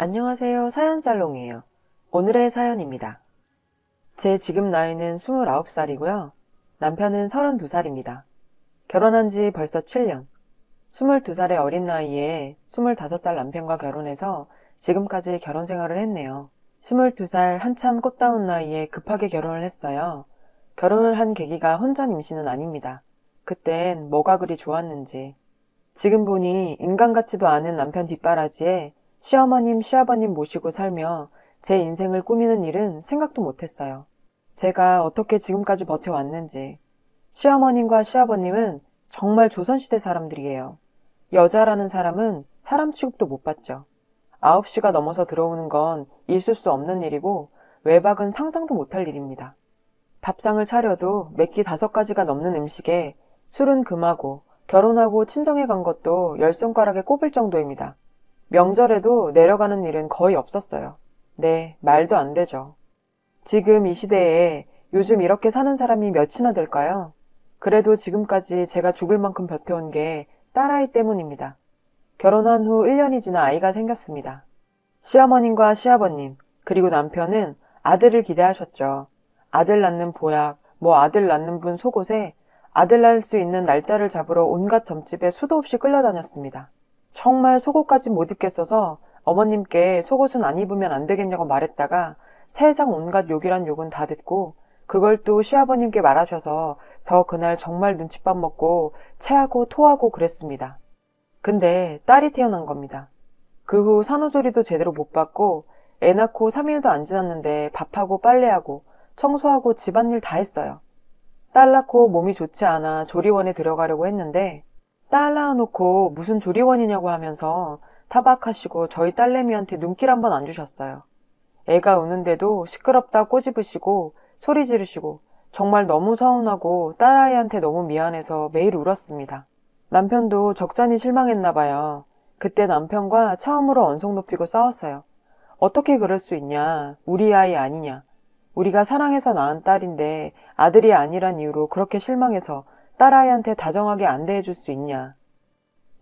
안녕하세요. 사연살롱이에요. 오늘의 사연입니다. 제 지금 나이는 29살이고요. 남편은 32살입니다. 결혼한 지 벌써 7년. 22살의 어린 나이에 25살 남편과 결혼해서 지금까지 결혼 생활을 했네요. 22살 한참 꽃다운 나이에 급하게 결혼을 했어요. 결혼을 한 계기가 혼전 임신은 아닙니다. 그땐 뭐가 그리 좋았는지. 지금 보니 인간 같지도 않은 남편 뒷바라지에 시어머님, 시아버님 모시고 살며 제 인생을 꾸미는 일은 생각도 못했어요. 제가 어떻게 지금까지 버텨왔는지. 시어머님과 시아버님은 정말 조선시대 사람들이에요. 여자라는 사람은 사람 취급도 못 받죠. 9시가 넘어서 들어오는 건 있을 수 없는 일이고 외박은 상상도 못할 일입니다. 밥상을 차려도 몇 끼 5가지가 넘는 음식에 술은 금하고 결혼하고 친정에 간 것도 10손가락에 꼽을 정도입니다. 명절에도 내려가는 일은 거의 없었어요. 네, 말도 안 되죠. 지금 이 시대에 요즘 이렇게 사는 사람이 몇이나 될까요? 그래도 지금까지 제가 죽을 만큼 버텨온 게 딸아이 때문입니다. 결혼한 후 1년이 지나 아이가 생겼습니다. 시어머님과 시아버님, 그리고 남편은 아들을 기대하셨죠. 아들 낳는 보약, 아들 낳는 분 속옷에 아들 낳을 수 있는 날짜를 잡으러 온갖 점집에 수도 없이 끌려다녔습니다. 정말 속옷까지 못 입겠어서 어머님께 속옷은 안 입으면 안 되겠냐고 말했다가 세상 온갖 욕이란 욕은 다 듣고 그걸 또 시아버님께 말하셔서 저 그날 정말 눈칫밥 먹고 체하고 토하고 그랬습니다. 근데 딸이 태어난 겁니다. 그 후 산후조리도 제대로 못 받고 애 낳고 3일도 안 지났는데 밥하고 빨래하고 청소하고 집안일 다 했어요. 딸 낳고 몸이 좋지 않아 조리원에 들어가려고 했는데 딸 낳아놓고 무슨 조리원이냐고 하면서 타박하시고 저희 딸내미한테 눈길 한번 안 주셨어요. 애가 우는데도 시끄럽다 꼬집으시고 소리 지르시고 정말 너무 서운하고 딸아이한테 너무 미안해서 매일 울었습니다. 남편도 적잖이 실망했나 봐요. 그때 남편과 처음으로 언성 높이고 싸웠어요. 어떻게 그럴 수 있냐. 우리 아이 아니냐. 우리가 사랑해서 낳은 딸인데 아들이 아니란 이유로 그렇게 실망해서 딸아이한테 다정하게 안 대해줄 수 있냐.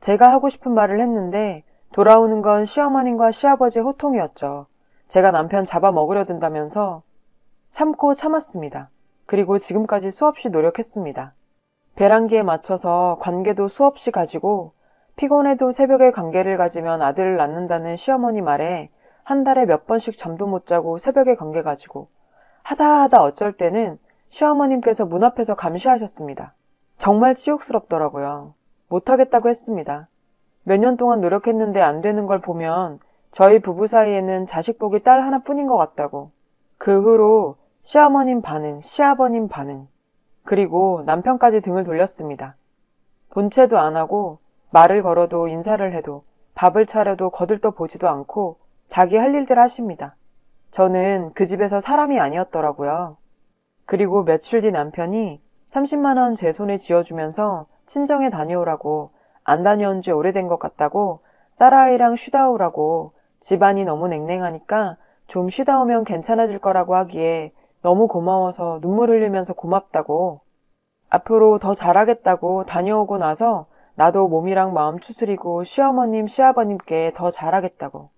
제가 하고 싶은 말을 했는데 돌아오는 건 시어머님과 시아버지의 호통이었죠. 제가 남편 잡아먹으려 든다면서 참고 참았습니다. 그리고 지금까지 수없이 노력했습니다. 배란기에 맞춰서 관계도 수없이 가지고 피곤해도 새벽에 관계를 가지면 아들을 낳는다는 시어머니 말에 한 달에 몇 번씩 잠도 못 자고 새벽에 관계 가지고 하다 어쩔 때는 시어머님께서 문 앞에서 감시하셨습니다. 정말 치욕스럽더라고요. 못하겠다고 했습니다. 몇 년 동안 노력했는데 안 되는 걸 보면 저희 부부 사이에는 자식 복이 딸 하나뿐인 것 같다고. 그 후로 시어머님 반응, 시아버님 반응, 그리고 남편까지 등을 돌렸습니다. 본체도 안 하고 말을 걸어도 인사를 해도 밥을 차려도 거들떠 보지도 않고 자기 할 일들 하십니다. 저는 그 집에서 사람이 아니었더라고요. 그리고 며칠 뒤 남편이 30만 원 제 손에 쥐어주면서 친정에 다녀오라고 안 다녀온 지 오래된 것 같다고 딸아이랑 쉬다 오라고 집안이 너무 냉랭하니까 좀 쉬다 오면 괜찮아질 거라고 하기에 너무 고마워서 눈물 흘리면서 고맙다고 앞으로 더 잘하겠다고 다녀오고 나서 나도 몸이랑 마음 추스리고 시어머님 시아버님께 더 잘하겠다고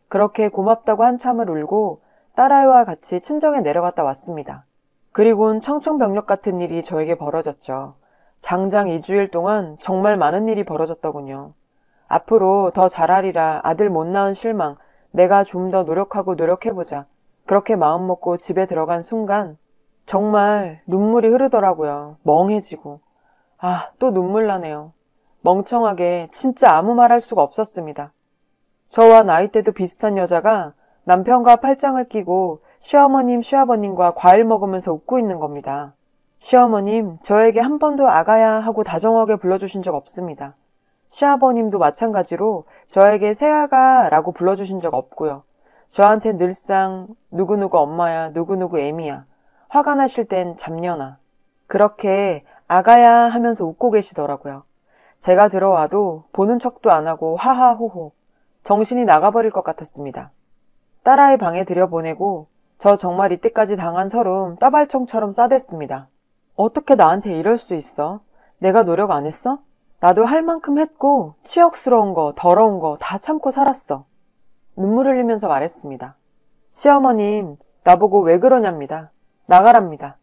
그렇게 고맙다고 한참을 울고 딸아이와 같이 친정에 내려갔다 왔습니다. 그리고는 청천벽력 같은 일이 저에게 벌어졌죠. 장장 2주일 동안 정말 많은 일이 벌어졌더군요. 앞으로 더 잘하리라 아들 못 낳은 실망, 내가 좀 더 노력하고 노력해보자. 그렇게 마음먹고 집에 들어간 순간 정말 눈물이 흐르더라고요. 멍해지고. 또 눈물 나네요. 멍청하게 진짜 아무 말 할 수가 없었습니다. 저와 나이대도 비슷한 여자가 남편과 팔짱을 끼고 시어머님, 시아버님과 과일 먹으면서 웃고 있는 겁니다. 시어머님, 저에게 한 번도 아가야 하고 다정하게 불러주신 적 없습니다. 시아버님도 마찬가지로 저에게 새아가라고 불러주신 적 없고요. 저한테 늘상 누구누구 엄마야, 누구누구 애미야, 화가 나실 땐 잡년아. 그렇게 아가야 하면서 웃고 계시더라고요. 제가 들어와도 보는 척도 안 하고 하하호호. 정신이 나가버릴 것 같았습니다. 딸아이 방에 들여보내고 저 정말 이때까지 당한 서름 따발총처럼 싸댔습니다. 어떻게 나한테 이럴 수 있어? 내가 노력 안 했어? 나도 할 만큼 했고 치욕스러운 거, 더러운 거 다 참고 살았어. 눈물 흘리면서 말했습니다. 시어머님, 나보고 왜 그러냐입니다. 나가랍니다.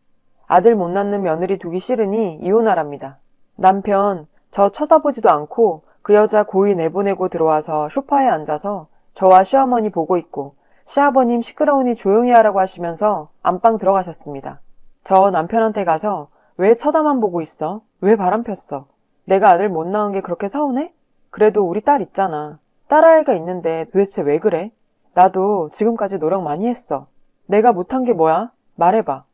아들 못 낳는 며느리 두기 싫으니 이혼하랍니다. 남편, 저 쳐다보지도 않고 그 여자 고이 내보내고 들어와서 소파에 앉아서 저와 시어머니 보고 있고 시아버님 시끄러우니 조용히 하라고 하시면서 안방 들어가셨습니다. 저 남편한테 가서 왜 쳐다만 보고 있어? 왜 바람 폈어? 내가 아들 못 낳은 게 그렇게 서운해? 그래도 우리 딸 있잖아. 딸아이가 있는데 도대체 왜 그래? 나도 지금까지 노력 많이 했어. 내가 못한 게 뭐야? 말해봐.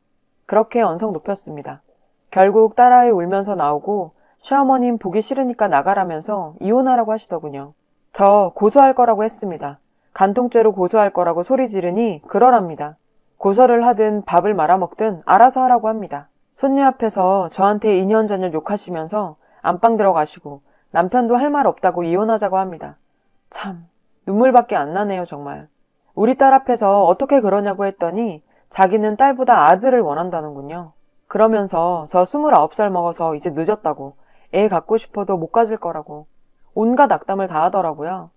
그렇게 언성 높였습니다. 결국 딸아이 울면서 나오고 시어머님 보기 싫으니까 나가라면서 이혼하라고 하시더군요. 저 고소할 거라고 했습니다. 간통죄로 고소할 거라고 소리 지르니 그러랍니다. 고소를 하든 밥을 말아먹든 알아서 하라고 합니다. 손녀 앞에서 저한테 2년 전을 욕하시면서 안방 들어가시고 남편도 할 말 없다고 이혼하자고 합니다. 참 눈물밖에 안 나네요 정말. 우리 딸 앞에서 어떻게 그러냐고 했더니 자기는 딸보다 아들을 원한다는군요. 그러면서 저 29살 먹어서 이제 늦었다고 애 갖고 싶어도 못 가질 거라고 온갖 악담을 다 하더라고요.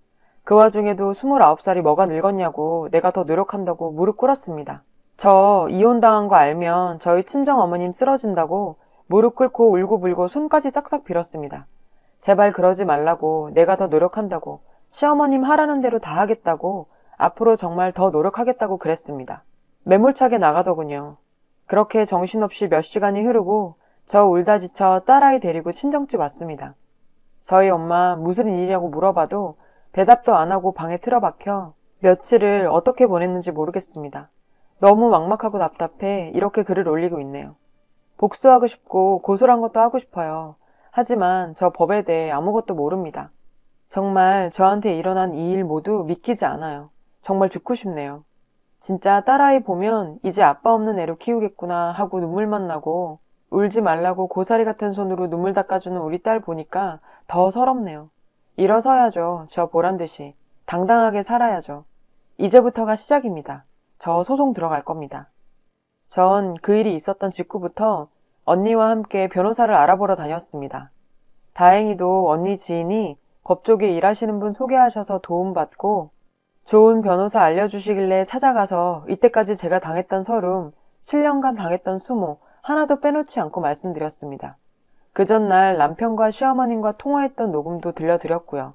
그 와중에도 29살이 뭐가 늙었냐고 내가 더 노력한다고 무릎 꿇었습니다. 저 이혼당한 거 알면 저희 친정어머님 쓰러진다고 무릎 꿇고 울고불고 손까지 싹싹 빌었습니다. 제발 그러지 말라고 내가 더 노력한다고 시어머님 하라는 대로 다 하겠다고 앞으로 정말 더 노력하겠다고 그랬습니다. 매몰차게 나가더군요. 그렇게 정신없이 몇 시간이 흐르고 저 울다 지쳐 딸아이 데리고 친정집 왔습니다. 저희 엄마 무슨 일이냐고 물어봐도 대답도 안 하고 방에 틀어박혀 며칠을 어떻게 보냈는지 모르겠습니다. 너무 막막하고 답답해 이렇게 글을 올리고 있네요. 복수하고 싶고 고소란 것도 하고 싶어요. 하지만 저 법에 대해 아무것도 모릅니다. 정말 저한테 일어난 이 일 모두 믿기지 않아요. 정말 죽고 싶네요. 진짜 딸아이 보면 이제 아빠 없는 애로 키우겠구나 하고 눈물만 나고 울지 말라고 고사리 같은 손으로 눈물 닦아주는 우리 딸 보니까 더 서럽네요. 일어서야죠. 저 보란듯이. 당당하게 살아야죠. 이제부터가 시작입니다. 저 소송 들어갈 겁니다. 전 그 일이 있었던 직후부터 언니와 함께 변호사를 알아보러 다녔습니다. 다행히도 언니 지인이 법 쪽에 일하시는 분 소개하셔서 도움받고 좋은 변호사 알려주시길래 찾아가서 이때까지 제가 당했던 서름, 7년간 당했던 수모 하나도 빼놓지 않고 말씀드렸습니다. 그 전날 남편과 시어머님과 통화했던 녹음도 들려드렸고요.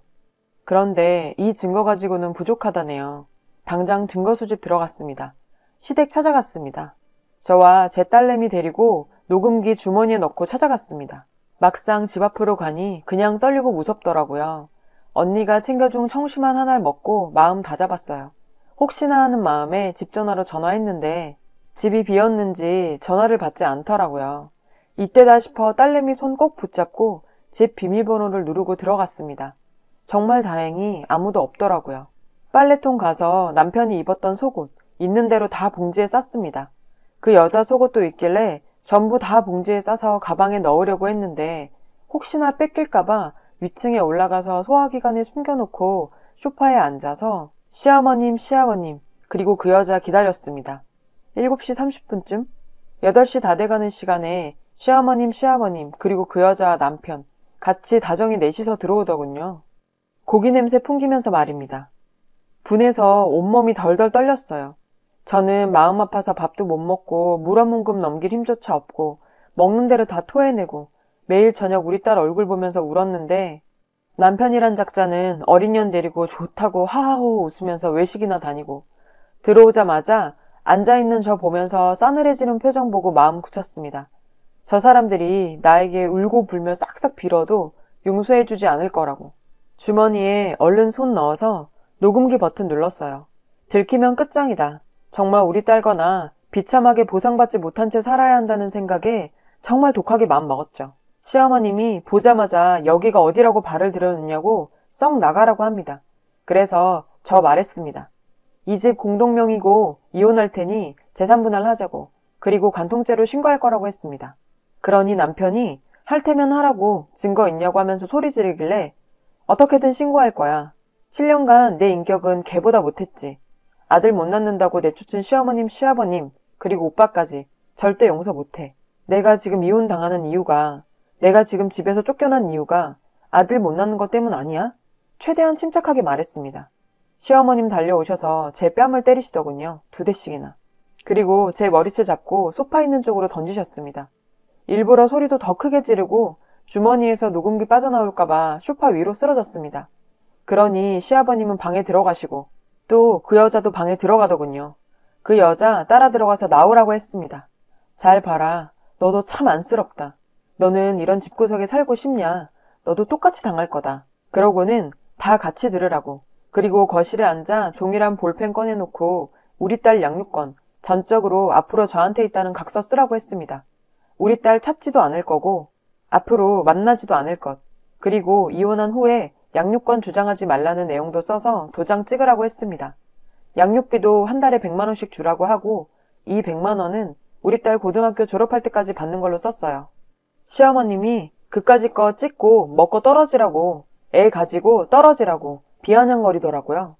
그런데 이 증거 가지고는 부족하다네요. 당장 증거 수집 들어갔습니다. 시댁 찾아갔습니다. 저와 제 딸내미 데리고 녹음기 주머니에 넣고 찾아갔습니다. 막상 집 앞으로 가니 그냥 떨리고 무섭더라고요. 언니가 챙겨준 청심환 하나를 먹고 마음 다잡았어요. 혹시나 하는 마음에 집 전화로 전화했는데 집이 비었는지 전화를 받지 않더라고요. 이때다 싶어 딸내미 손 꼭 붙잡고 집 비밀번호를 누르고 들어갔습니다. 정말 다행히 아무도 없더라고요. 빨래통 가서 남편이 입었던 속옷 있는 대로 다 봉지에 쌌습니다. 그 여자 속옷도 있길래 전부 다 봉지에 싸서 가방에 넣으려고 했는데 혹시나 뺏길까봐 위층에 올라가서 소화기관에 숨겨놓고 소파에 앉아서 시어머님, 시아버님 그리고 그 여자 기다렸습니다. 7시 30분쯤 8시 다 돼가는 시간에 시어머님, 시아버님 그리고 그 여자 남편 같이 다정히 넷이서 들어오더군요. 고기 냄새 풍기면서 말입니다. 분해서 온몸이 덜덜 떨렸어요. 저는 마음 아파서 밥도 못 먹고 물 한 모금 넘길 힘조차 없고 먹는 대로 다 토해내고 매일 저녁 우리 딸 얼굴 보면서 울었는데 남편이란 작자는 어린 년 데리고 좋다고 하하호 웃으면서 외식이나 다니고 들어오자마자 앉아있는 저 보면서 싸늘해지는 표정 보고 마음 굳혔습니다. 저 사람들이 나에게 울고 불며 싹싹 빌어도 용서해주지 않을 거라고. 주머니에 얼른 손 넣어서 녹음기 버튼 눌렀어요. 들키면 끝장이다. 정말 우리 딸거나 비참하게 보상받지 못한 채 살아야 한다는 생각에 정말 독하게 마음먹었죠. 시어머님이 보자마자 여기가 어디라고 발을 들여놓냐고 썩 나가라고 합니다. 그래서 저 말했습니다. 이 집 공동명의고 이혼할 테니 재산분할 하자고 그리고 간통죄로 신고할 거라고 했습니다. 그러니 남편이 할 테면 하라고 증거 있냐고 하면서 소리 지르길래 어떻게든 신고할 거야. 7년간 내 인격은 걔보다 못했지. 아들 못 낳는다고 내쫓은 시어머님, 시아버님 그리고 오빠까지 절대 용서 못해. 내가 지금 이혼당하는 이유가 내가 지금 집에서 쫓겨난 이유가 아들 못 낳는 것 때문 아니야? 최대한 침착하게 말했습니다. 시어머님 달려오셔서 제 뺨을 때리시더군요. 2대씩이나. 그리고 제 머리채 잡고 소파 있는 쪽으로 던지셨습니다. 일부러 소리도 더 크게 지르고 주머니에서 녹음기 빠져나올까봐 소파 위로 쓰러졌습니다. 그러니 시아버님은 방에 들어가시고 또 그 여자도 방에 들어가더군요. 그 여자 따라 들어가서 나오라고 했습니다. 잘 봐라. 너도 참 안쓰럽다. 너는 이런 집구석에 살고 싶냐? 너도 똑같이 당할 거다. 그러고는 다 같이 들으라고. 그리고 거실에 앉아 종이랑 볼펜 꺼내놓고 우리 딸 양육권 전적으로 앞으로 저한테 있다는 각서 쓰라고 했습니다. 우리 딸 찾지도 않을 거고 앞으로 만나지도 않을 것. 그리고 이혼한 후에 양육권 주장하지 말라는 내용도 써서 도장 찍으라고 했습니다. 양육비도 한 달에 100만 원씩 주라고 하고 이 100만 원은 우리 딸 고등학교 졸업할 때까지 받는 걸로 썼어요. 시어머님이 그까짓 거 찍고 먹고 떨어지라고 애 가지고 떨어지라고 비아냥거리더라고요.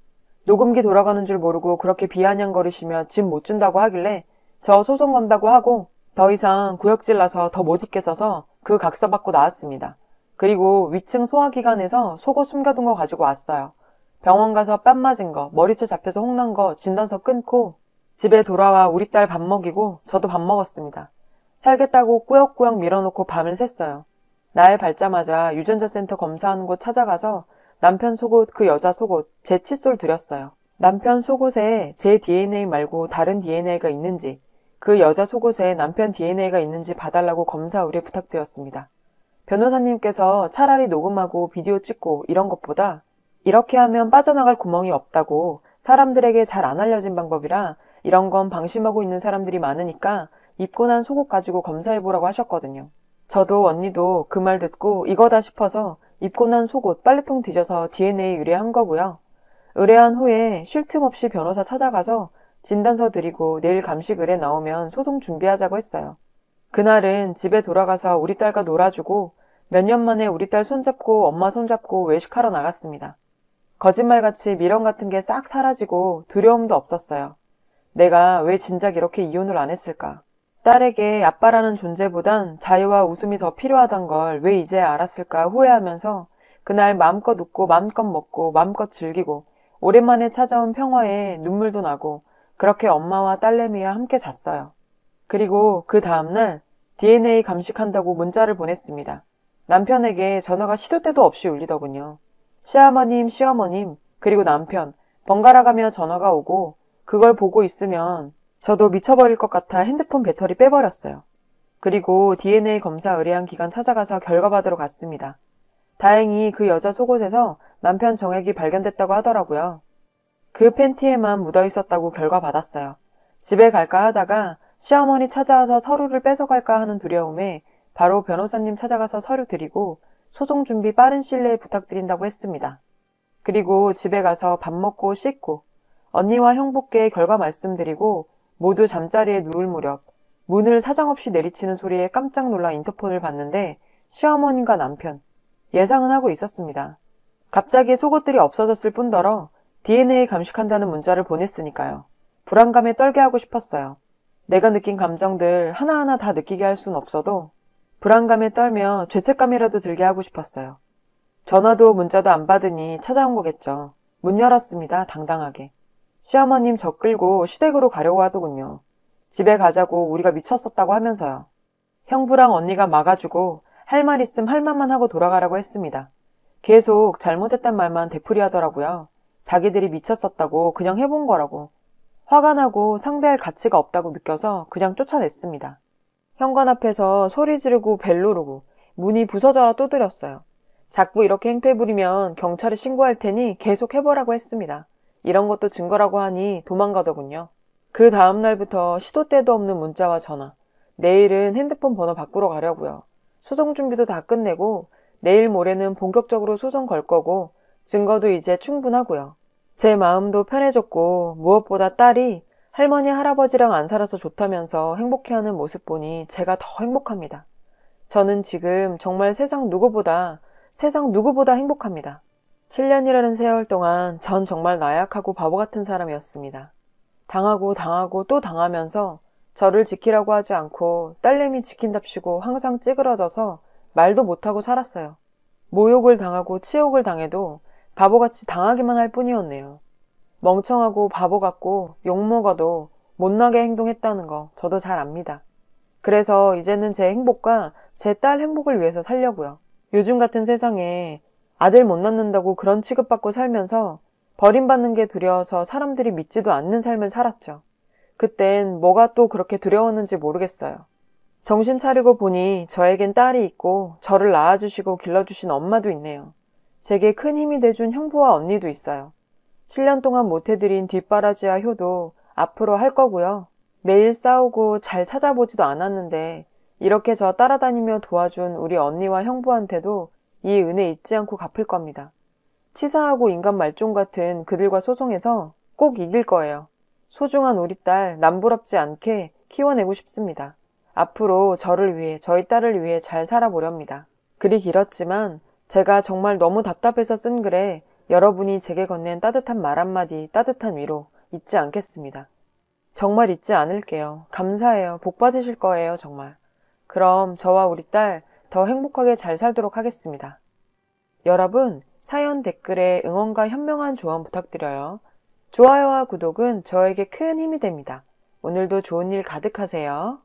녹음기 돌아가는 줄 모르고 그렇게 비아냥거리시며 집 못 준다고 하길래 저 소송 건다고 하고 더 이상 구역질 나서 더 못 있겠어서 그 각서 받고 나왔습니다. 그리고 위층 소화기관에서 속옷 숨겨둔 거 가지고 왔어요. 병원 가서 뺨 맞은 거, 머리채 잡혀서 혼난 거 진단서 끊고 집에 돌아와 우리 딸 밥 먹이고 저도 밥 먹었습니다. 살겠다고 꾸역꾸역 밀어놓고 밤을 샜어요. 날 밝자마자 유전자 센터 검사하는 곳 찾아가서 남편 속옷, 그 여자 속옷, 제 칫솔 드렸어요. 남편 속옷에 제 DNA 말고 다른 DNA가 있는지, 그 여자 속옷에 남편 DNA가 있는지 봐달라고 검사 의뢰 부탁드렸습니다. 변호사님께서 차라리 녹음하고 비디오 찍고 이런 것보다 이렇게 하면 빠져나갈 구멍이 없다고 사람들에게 잘 안 알려진 방법이라 이런 건 방심하고 있는 사람들이 많으니까 입고 난 속옷 가지고 검사해보라고 하셨거든요. 저도 언니도 그 말 듣고 이거다 싶어서 입고 난 속옷 빨래통 뒤져서 DNA 의뢰한 거고요. 의뢰한 후에 쉴 틈 없이 변호사 찾아가서 진단서 드리고 내일 감식 의뢰 나오면 소송 준비하자고 했어요. 그날은 집에 돌아가서 우리 딸과 놀아주고 몇 년 만에 우리 딸 손잡고 엄마 손잡고 외식하러 나갔습니다. 거짓말같이 미련 같은 게 싹 사라지고 두려움도 없었어요. 내가 왜 진작 이렇게 이혼을 안 했을까? 딸에게 아빠라는 존재보단 자유와 웃음이 더 필요하단 걸 왜 이제 알았을까 후회하면서 그날 마음껏 웃고 마음껏 먹고 마음껏 즐기고 오랜만에 찾아온 평화에 눈물도 나고 그렇게 엄마와 딸내미와 함께 잤어요. 그리고 그 다음날 DNA 감식한다고 문자를 보냈습니다. 남편에게 전화가 시도 때도 없이 울리더군요. 시어머님, 시어머님, 그리고 남편, 번갈아 가며 전화가 오고 그걸 보고 있으면 저도 미쳐버릴 것 같아 핸드폰 배터리 빼버렸어요. 그리고 DNA 검사 의뢰한 기관 찾아가서 결과 받으러 갔습니다. 다행히 그 여자 속옷에서 남편 정액이 발견됐다고 하더라고요. 그 팬티에만 묻어 있었다고 결과 받았어요. 집에 갈까 하다가 시어머니 찾아와서 서류를 뺏어갈까 하는 두려움에 바로 변호사님 찾아가서 서류 드리고 소송 준비 빠른 시일 내에 부탁드린다고 했습니다. 그리고 집에 가서 밥 먹고 씻고 언니와 형부께 결과 말씀드리고 모두 잠자리에 누울 무렵 문을 사정없이 내리치는 소리에 깜짝 놀라 인터폰을 봤는데 시어머님과 남편, 예상은 하고 있었습니다. 갑자기 속옷들이 없어졌을 뿐더러 DNA 감식한다는 문자를 보냈으니까요. 불안감에 떨게 하고 싶었어요. 내가 느낀 감정들 하나하나 다 느끼게 할 순 없어도 불안감에 떨며 죄책감이라도 들게 하고 싶었어요. 전화도 문자도 안 받으니 찾아온 거겠죠. 문 열었습니다. 당당하게. 시어머님 저 끌고 시댁으로 가려고 하더군요. 집에 가자고 우리가 미쳤었다고 하면서요. 형부랑 언니가 막아주고 할 말 있음 할 말만 하고 돌아가라고 했습니다. 계속 잘못했단 말만 되풀이 하더라고요. 자기들이 미쳤었다고 그냥 해본 거라고. 화가 나고 상대할 가치가 없다고 느껴서 그냥 쫓아냈습니다. 현관 앞에서 소리 지르고 벨 누르고 문이 부서져라 두드렸어요. 자꾸 이렇게 행패 부리면 경찰에 신고할 테니 계속 해보라고 했습니다. 이런 것도 증거라고 하니 도망가더군요. 그 다음 날부터 시도 때도 없는 문자와 전화. 내일은 핸드폰 번호 바꾸러 가려고요. 소송 준비도 다 끝내고 내일 모레는 본격적으로 소송 걸 거고 증거도 이제 충분하고요. 제 마음도 편해졌고 무엇보다 딸이 할머니 할아버지랑 안 살아서 좋다면서 행복해하는 모습 보니 제가 더 행복합니다. 저는 지금 정말 세상 누구보다 행복합니다. 7년이라는 세월 동안 전 정말 나약하고 바보 같은 사람이었습니다. 당하고 또 당하면서 저를 지키라고 하지 않고 딸내미 지킨답시고 항상 찌그러져서 말도 못하고 살았어요. 모욕을 당하고 치욕을 당해도 바보같이 당하기만 할 뿐이었네요. 멍청하고 바보 같고 욕먹어도 못나게 행동했다는 거 저도 잘 압니다. 그래서 이제는 제 행복과 제 딸 행복을 위해서 살려고요. 요즘 같은 세상에 아들 못 낳는다고 그런 취급받고 살면서 버림받는 게 두려워서 사람들이 믿지도 않는 삶을 살았죠. 그땐 뭐가 또 그렇게 두려웠는지 모르겠어요. 정신 차리고 보니 저에겐 딸이 있고 저를 낳아주시고 길러주신 엄마도 있네요. 제게 큰 힘이 돼준 형부와 언니도 있어요. 7년 동안 못해드린 뒷바라지와 효도 앞으로 할 거고요. 매일 싸우고 잘 찾아보지도 않았는데 이렇게 저 따라다니며 도와준 우리 언니와 형부한테도 이 은혜 잊지 않고 갚을 겁니다. 치사하고 인간 말종 같은 그들과 소송해서 꼭 이길 거예요. 소중한 우리 딸 남부럽지 않게 키워내고 싶습니다. 앞으로 저를 위해, 저희 딸을 위해 잘 살아보렵니다. 글이 길었지만 제가 정말 너무 답답해서 쓴 글에 여러분이 제게 건넨 따뜻한 말 한마디, 따뜻한 위로 잊지 않겠습니다. 정말 잊지 않을게요. 감사해요. 복 받으실 거예요, 정말. 그럼 저와 우리 딸 더 행복하게 잘 살도록 하겠습니다. 여러분, 사연 댓글에 응원과 현명한 조언 부탁드려요. 좋아요와 구독은 저에게 큰 힘이 됩니다. 오늘도 좋은 일 가득하세요.